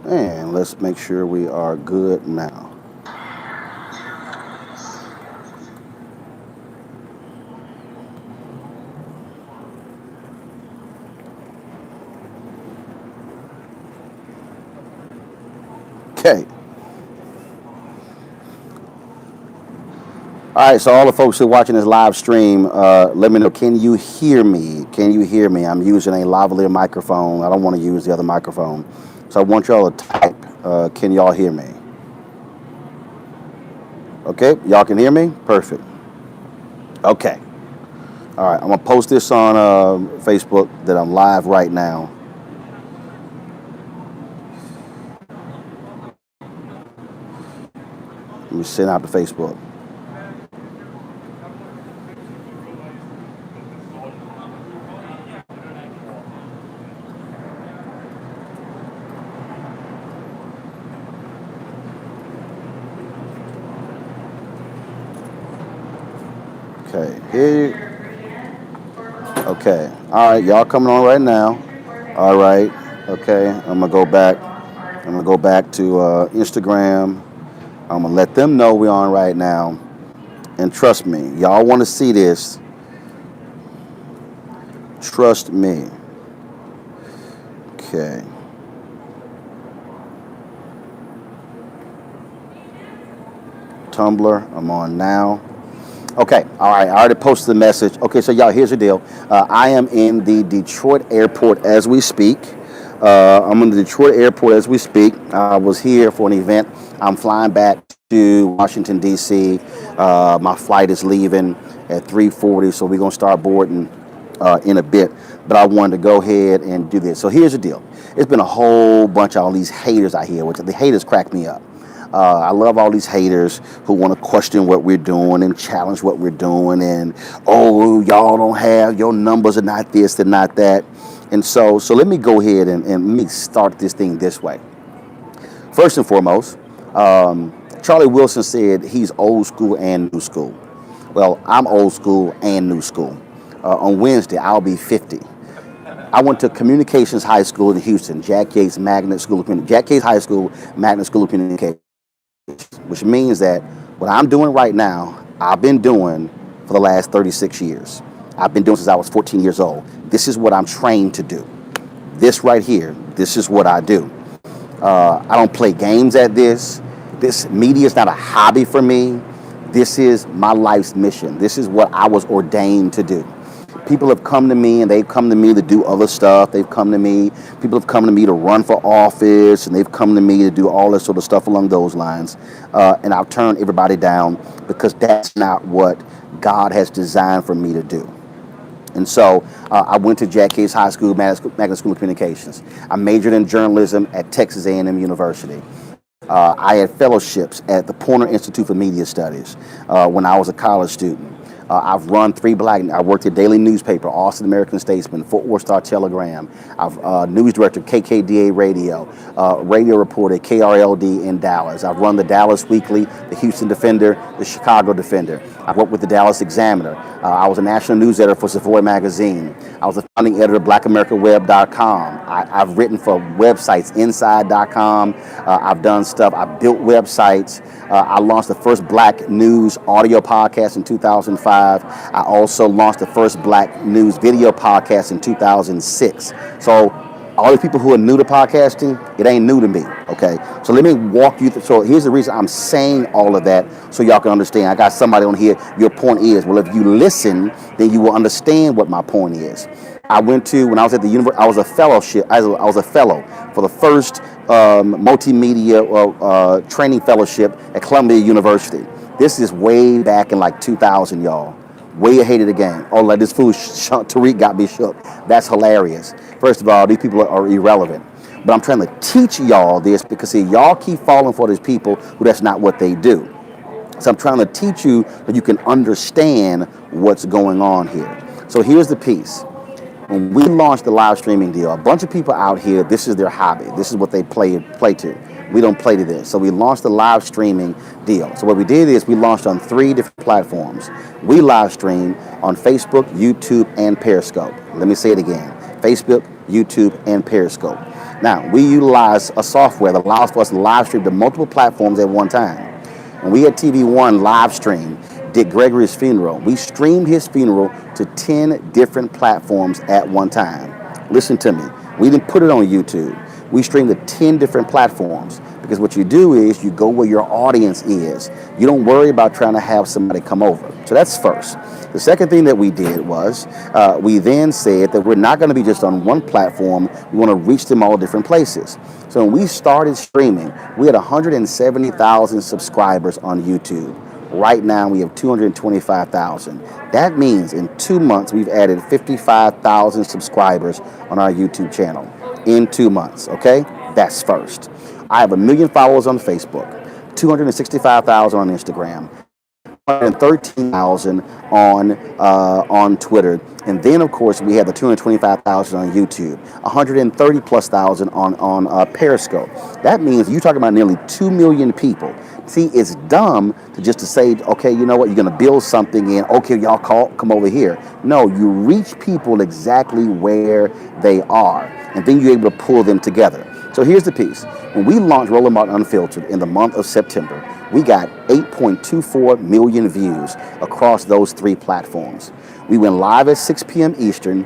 And let's make sure we are good now. Okay. All right, so all the folks who are watching this live stream, let me know. Can you hear me? Can you hear me? I'm using a lavalier microphone. I don't want to use the other microphone, so I want y'all to type. Can y'all hear me? Okay, y'all can hear me. Perfect. Okay. All right, I'm gonna post this on Facebook that I'm live right now. Let me send out to Facebook. Okay, here. Okay. All right, y'all coming on right now. All right. Okay, I'm gonna go back. I'm gonna go back to Instagram. I'm gonna let them know we're on right now. And trust me, y'all want to see this. Trust me. Okay. Tumblr, I'm on now. Okay, all right, I already posted the message. Okay, so y'all, here's the deal. I am in the Detroit airport as we speak. I'm in the Detroit airport as we speak. I was here for an event. I'm flying back to Washington, D.C. My flight is leaving at 3:40, so we're going to start boarding in a bit. But I wanted to go ahead and do this. So here's the deal. It's been a whole bunch of all these haters out here, which the haters crack me up. I love all these haters who want to question what we're doing and challenge what we're doing. And, oh, y'all don't have, your numbers are not this and not that. And so let me go ahead and let me start this thing this way. First and foremost, Charlie Wilson said he's old school and new school. Well, I'm old school and new school. On Wednesday, I'll be 50. I went to Communications High School in Houston, Jack Yates Magnet School of Jack Yates High School, Magnet School of Communications, which means that what I'm doing right now, I've been doing for the last 36 years. I've been doing since I was 14 years old. This is what I'm trained to do. This right here, this is what I do. I don't play games at this. This media is not a hobby for me. This is my life's mission. This is what I was ordained to do. People have come to me and they've come to me to do other stuff. They've come to me, people have come to me to run for office, and they've come to me to do all this sort of stuff along those lines. And I've turned everybody down because that's not what God has designed for me to do. And so I went to Jack Yates High School, Magnet School of Communications. I majored in journalism at Texas A&M University. I had fellowships at the Poynter Institute for Media Studies when I was a college student. I've run I worked at Daily Newspaper, Austin American Statesman, Fort Worth Star Telegram. I've news director, KKDA Radio, radio reporter, KRLD in Dallas. I've run the Dallas Weekly, the Houston Defender, the Chicago Defender. I've worked with the Dallas Examiner. I was a national news editor for Savoy Magazine. I was the founding editor of BlackAmericaWeb.com. I've written for websites, Inside.com. I've done stuff. I built websites. I launched the first Black News audio podcast in 2005. I also launched the first Black News video podcast in 2006. So all the people who are new to podcasting, it ain't new to me, okay? So let me walk you through. So here's the reason I'm saying all of that so y'all can understand. I got somebody on here, your point is. Well, if you listen, then you will understand what my point is. I went to, when I was at the university, I was a fellow for the first multimedia training fellowship at Columbia University. This is way back in like 2000, y'all. Way ahead of the game. Oh, like this fool Tariq got me shook. That's hilarious. First of all, these people are irrelevant. But I'm trying to teach y'all this because, see, y'all keep falling for these people who that's not what they do. So I'm trying to teach you that you can understand what's going on here. So here's the piece. When we launched the live streaming deal, a bunch of people out here, this is their hobby. This is what they play to. We don't play to this. So we launched the live streaming deal. So what we did is we launched on 3 different platforms. We live stream on Facebook, YouTube, and Periscope. Let me say it again. Facebook, YouTube, and Periscope. Now, we utilize a software that allows for us to live stream to multiple platforms at one time. When we at TV One live stream Dick Gregory's funeral, we streamed his funeral to 10 different platforms at one time. Listen to me. We didn't put it on YouTube. We streamed to 10 different platforms because what you do is you go where your audience is. You don't worry about trying to have somebody come over. So that's first. The second thing that we did was we then said that we're not going to be just on one platform. We want to reach them all different places. So when we started streaming, we had 170,000 subscribers on YouTube. Right now, we have 225,000. That means in 2 months, we've added 55,000 subscribers on our YouTube channel. In 2 months, okay? That's first. I have 1 million followers on Facebook, 265,000 on Instagram, 113,000 on Twitter, and then of course we have the 225,000 on YouTube, 130 plus thousand on Periscope. That means you're talking about nearly 2 million people. See, it's dumb to say, okay, you know what, you're going to build something and okay, y'all come over here. No, you reach people exactly where they are, and then you're able to pull them together. So here's the piece. When we launched Roland Unfiltered in the month of September, we got 8.24 million views across those 3 platforms. We went live at 6 p.m. Eastern,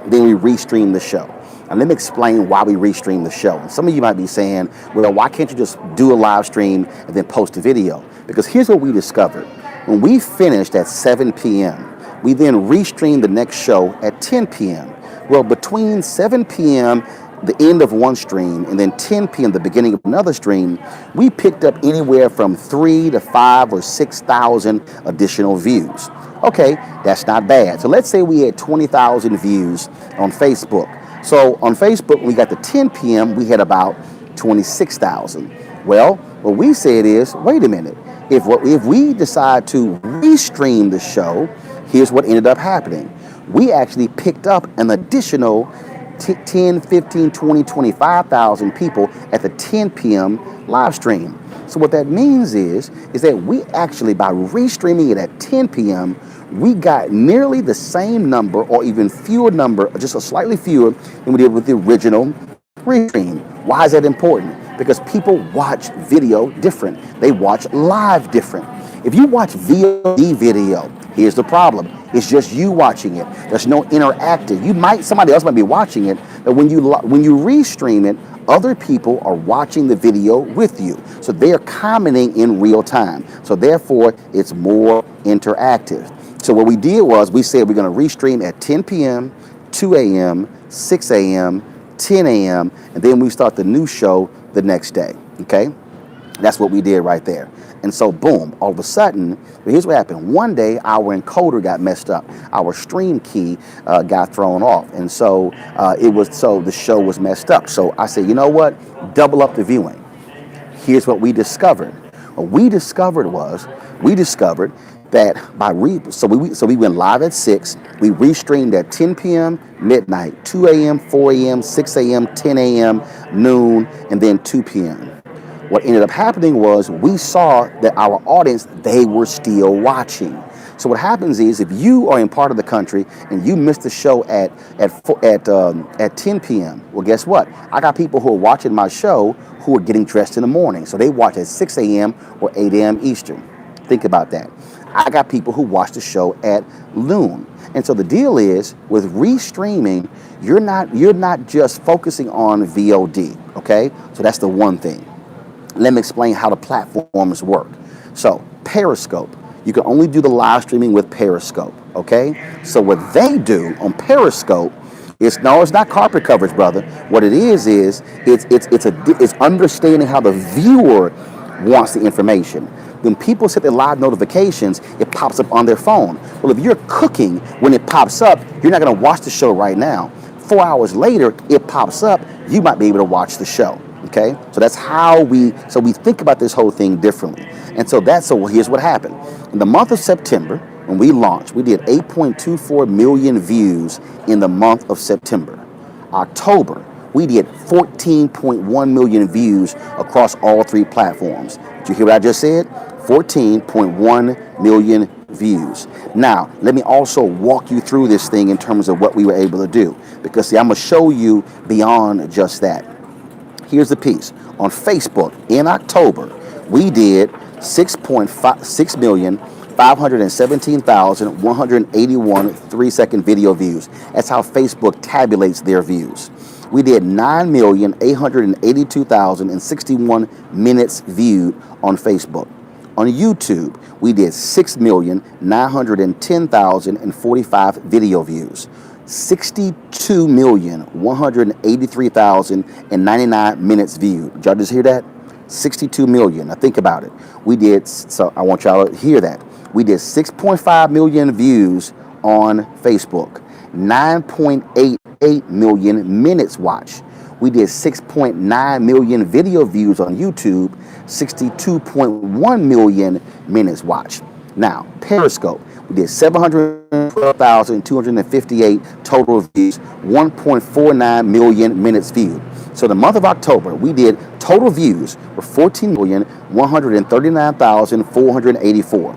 then we restreamed the show. And let me explain why we restreamed the show. And some of you might be saying, well, why can't you just do a live stream and then post a video? Because here's what we discovered. When we finished at 7 p.m., we then restreamed the next show at 10 p.m. Well, between 7 p.m., the end of one stream, and then 10 p.m., the beginning of another stream, we picked up anywhere from 3 to 5 or 6,000 additional views. Okay, that's not bad. So let's say we had 20,000 views on Facebook. So on Facebook, when we got to 10 p.m., we had about 26,000. Well, what we said is, wait a minute. If we decide to restream the show, here's what ended up happening. We actually picked up an additional 10, 15, 20, 25,000 people at the 10 p.m. live stream. So what that means is that we actually, by restreaming it at 10 p.m., we got nearly the same number or even fewer number, just a slightly fewer than we did with the original restream. Why is that important? Because people watch video different. They watch live different. If you watch VOD video, here's the problem. It's just you watching it. There's no interactive. Somebody else might be watching it, but when you restream it, other people are watching the video with you. So they are commenting in real time. So therefore, it's more interactive. So what we did was we said we're going to restream at 10 p.m., 2 a.m., 6 a.m., 10 a.m., and then we start the new show the next day. Okay? That's what we did right there. And so, boom, all of a sudden, here's what happened. One day, our encoder got messed up. Our stream key got thrown off. And so the show was messed up. So I said, you know what? Double up the viewing. Here's what we discovered. What we discovered that so we went live at 6, we restreamed at 10 p.m., midnight, 2 a.m., 4 a.m., 6 a.m., 10 a.m., noon, and then 2 p.m. What ended up happening was we saw that our audience, they were still watching. So what happens is if you are in part of the country and you missed the show at 10 p.m., well, guess what? I got people who are watching my show who are getting dressed in the morning. So they watch at 6 a.m. or 8 a.m. Eastern. Think about that. I got people who watch the show at noon. And so the deal is with restreaming, you're not just focusing on VOD, okay? So that's the one thing. Let me explain how the platforms work. So Periscope, you can only do the live streaming with Periscope, okay? So what they do on Periscope it's not carpet coverage, brother. What it is it's understanding how the viewer wants the information. When people set their live notifications, it pops up on their phone. Well, if you're cooking, when it pops up, you're not going to watch the show right now. 4 hours later, it pops up. You might be able to watch the show. Okay, so that's how we think about this whole thing differently. And so here's what happened. In the month of September, when we launched, we did 8.24 million views in the month of September. October, we did 14.1 million views across all 3 platforms. Did you hear what I just said? 14.1 million views. Now, let me also walk you through this thing in terms of what we were able to do. Because see, I'm going to show you beyond just that. Here's the piece. On Facebook in October, we did 6,517,181 3-second video views. That's how Facebook tabulates their views. We did 9,882,061 minutes viewed on Facebook. On YouTube, we did 6,910,045 video views. 62,183,099 minutes viewed. Did y'all just hear that? 62 million. Now think about it. So I want y'all to hear that. We did 6.5 million views on Facebook, 9.88 million minutes watched. We did 6.9 million video views on YouTube, 62.1 million minutes watched. Now, Periscope, we did 712,258 total views, 1.49 million minutes viewed. So the month of October, we did total views were 14,139,484.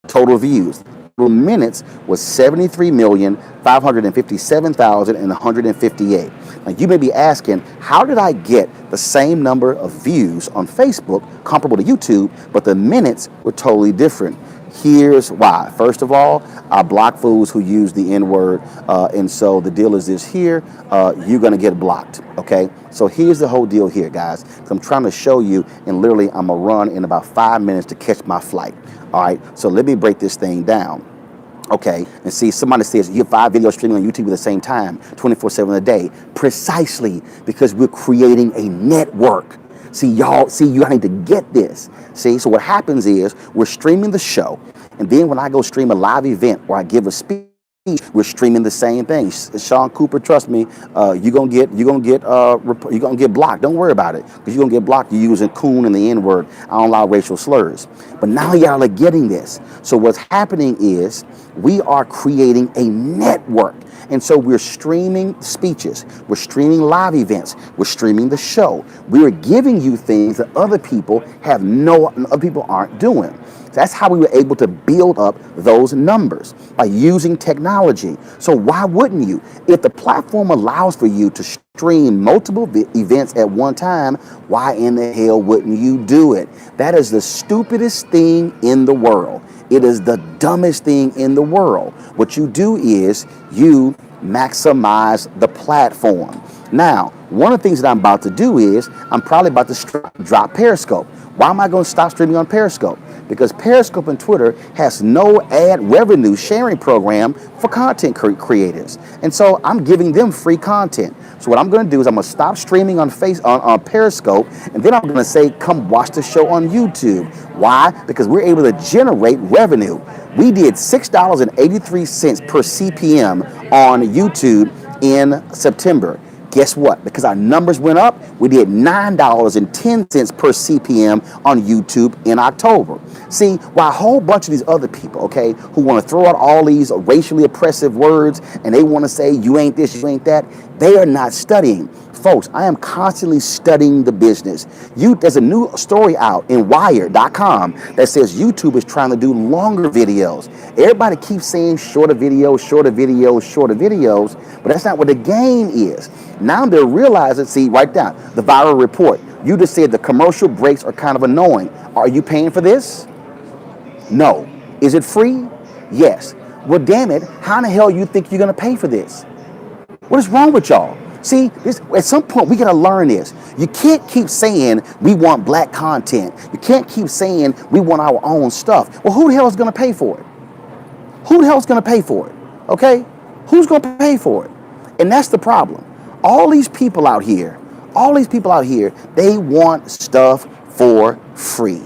Total views. Total minutes was 73,557,158. Now you may be asking, how did I get the same number of views on Facebook comparable to YouTube, but the minutes were totally different? Here's why. First of all, I block fools who use the N-word, and so the deal is this here, you're going to get blocked, okay? So here's the whole deal here, guys. I'm trying to show you, and literally I'm going to run in about 5 minutes to catch my flight, all right? So let me break this thing down. Okay, and see, somebody says you have 5 videos streaming on YouTube at the same time, 24/7 a day, precisely because we're creating a network. See, y'all need to get this. See, so what happens is we're streaming the show, and then when I go stream a live event or I give a speech, we're streaming the same thing. Sean Cooper, trust me, you're gonna get blocked. Don't worry about it, because you're gonna get blocked. You're using coon and the N-word. I don't allow racial slurs. But now y'all are getting this. So what's happening is we are creating a network. And so we're streaming speeches, we're streaming live events, we're streaming the show. We're giving you things that other people aren't doing. That's how we were able to build up those numbers, by using technology. So why wouldn't you? If the platform allows for you to stream multiple events at one time, why in the hell wouldn't you do it? That is the stupidest thing in the world. It is the dumbest thing in the world. What you do is you maximize the platform. Now, one of the things that I'm about to do is I'm probably about to drop Periscope. Why am I going to stop streaming on Periscope? Because Periscope and Twitter has no ad revenue sharing program for content creators. And so I'm giving them free content. So what I'm going to do is I'm going to stop streaming on Periscope, and then I'm going to say, come watch the show on YouTube. Why? Because we're able to generate revenue. We did $6.83 per CPM on YouTube in September. Guess what? Because our numbers went up, we did $9.10 per CPM on YouTube in October. See, while a whole bunch of these other people, okay, who want to throw out all these racially oppressive words and they want to say you ain't this, you ain't that, they are not studying. Folks, I am constantly studying the business. There's a new story out in Wired.com that says YouTube is trying to do longer videos. Everybody keeps saying shorter videos, but that's not what the game is. Now they're realizing, see, right down, the viral report. You just said the commercial breaks are kind of annoying. Are you paying for this? No. Is it free? Yes. Well, damn it, how in the hell you think you're going to pay for this? What is wrong with y'all? See, at some point, we got to learn this. You can't keep saying we want black content. You can't keep saying we want our own stuff. Well, who the hell is going to pay for it? Who the hell is going to pay for it? Okay? Who's going to pay for it? And that's the problem. All these people out here, they want stuff for free.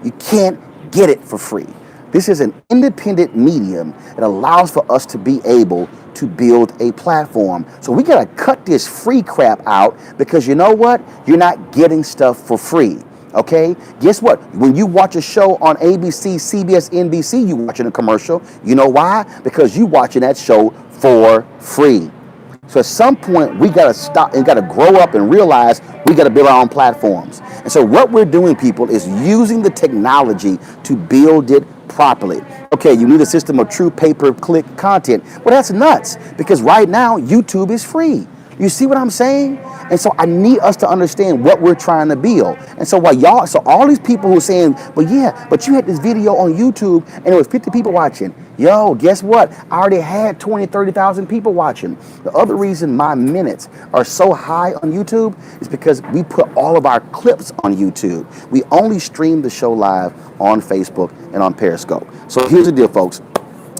You can't get it for free. This is an independent medium that allows for us to be able to build a platform. So we got to cut this free crap out, because you know what? You're not getting stuff for free. Okay? Guess what? When you watch a show on ABC, CBS, NBC, you watching a commercial. You know why? Because you watching that show for free. So at some point, we got to stop and got to grow up and realize we got to build our own platforms. And so what we're doing, people, is using the technology to build it properly. Okay, you need a system of true pay-per-click content. Well, that's nuts, because right now, YouTube is free. You see what I'm saying? And so I need us to understand what we're trying to build. And so so all these people who are saying, but yeah, but you had this video on YouTube and there was 50 people watching. Yo, guess what? I already had 20, 30,000 people watching. The other reason my minutes are so high on YouTube is because we put all of our clips on YouTube. We only stream the show live on Facebook and on Periscope. So here's the deal, folks.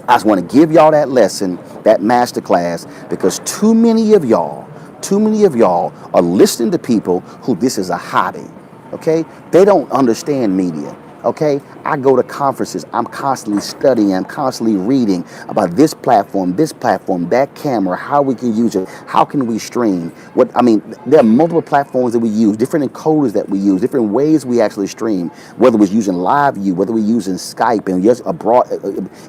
I just want to give y'all that lesson, that masterclass, because too many of y'all are listening to people who this is a hobby, okay? They don't understand media, okay? I go to conferences. I'm constantly studying. I'm constantly reading about this platform, that camera, how we can use it, how can we stream. There are multiple platforms that we use, different encoders that we use, different ways we actually stream, whether we're using LiveView, whether we're using Skype, and just abroad.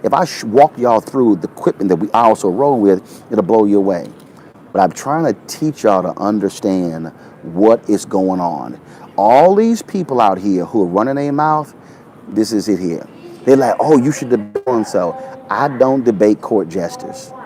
If I walk y'all through the equipment that I also roll with, it'll blow you away. But I'm trying to teach y'all to understand what is going on. All these people out here who are running their mouth, this is it here. They're like, oh, you should debate so. I don't debate court jesters.